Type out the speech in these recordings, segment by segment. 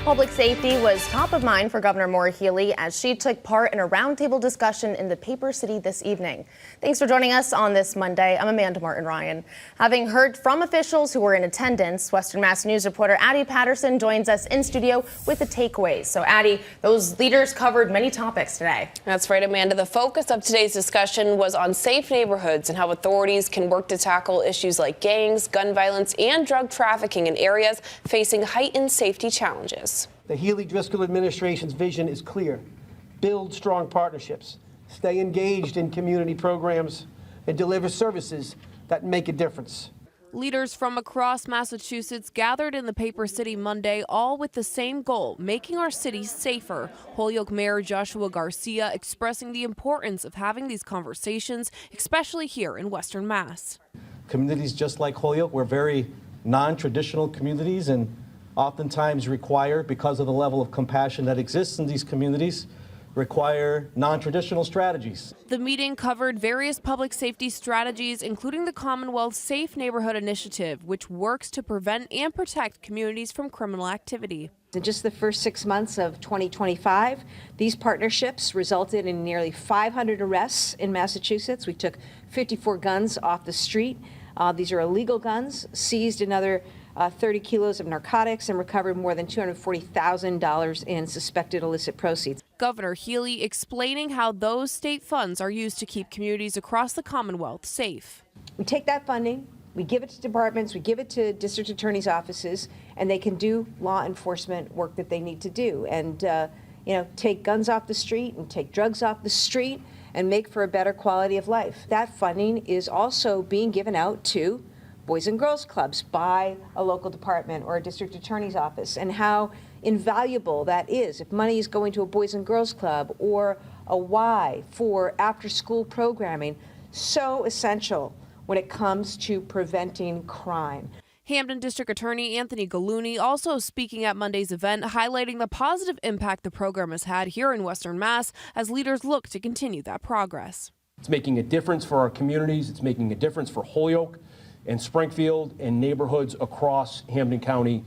Public safety was top of mind for Governor Maura Healey as she took part in a roundtable discussion in the Paper City this evening. Thanks for joining us on this Monday. I'm Amanda Martin-Ryan. Having heard from officials who were in attendance, Western Mass News reporter Addie Patterson joins us in studio with the takeaways. So Addie, those leaders covered many topics today. That's right, Amanda. The focus of today's discussion was on safe neighborhoods and how authorities can work to tackle issues like gangs, gun violence, and drug trafficking in areas facing heightened safety challenges. The Healey-Driscoll administration's vision is clear. Build strong partnerships, stay engaged in community programs, and deliver services that make a difference. Leaders from across Massachusetts gathered in the Paper City Monday, all with the same goal, making our city safer. Holyoke Mayor Joshua Garcia expressing the importance of having these conversations, especially here in Western Mass. Communities just like Holyoke, we're very non-traditional communities and oftentimes require, because of the level of compassion that exists in these communities, require non-traditional strategies. The meeting covered various public safety strategies, including the Commonwealth Safe Neighborhood Initiative, which works to prevent and protect communities from criminal activity. In just the first 6 months of 2025, these partnerships resulted in nearly 500 arrests in Massachusetts. We took 54 guns off the street. These are illegal guns, seized another 30 kilos of narcotics, and recovered more than $240,000 in suspected illicit proceeds. Governor Healey explaining how those state funds are used to keep communities across the Commonwealth safe. We take that funding, we give it to departments, we give it to district attorneys' offices, and they can do law enforcement work that they need to do. And, take guns off the street and take drugs off the street and make for a better quality of life. That funding is also being given out to Boys and Girls Clubs by a local department or a district attorney's office, and how invaluable that is. If money is going to a Boys and Girls Club or a Y for after-school programming, so essential when it comes to preventing crime. Hampden District Attorney Anthony Gallooni also speaking at Monday's event, highlighting the positive impact the program has had here in Western Mass as leaders look to continue that progress. It's making a difference for our communities. It's making a difference for Holyoke and Springfield and neighborhoods across Hampden County.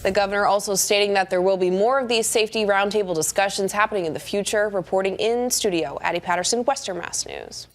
The governor also stating that there will be more of these safety roundtable discussions happening in the future. Reporting in studio, Addie Patterson, Western Mass News.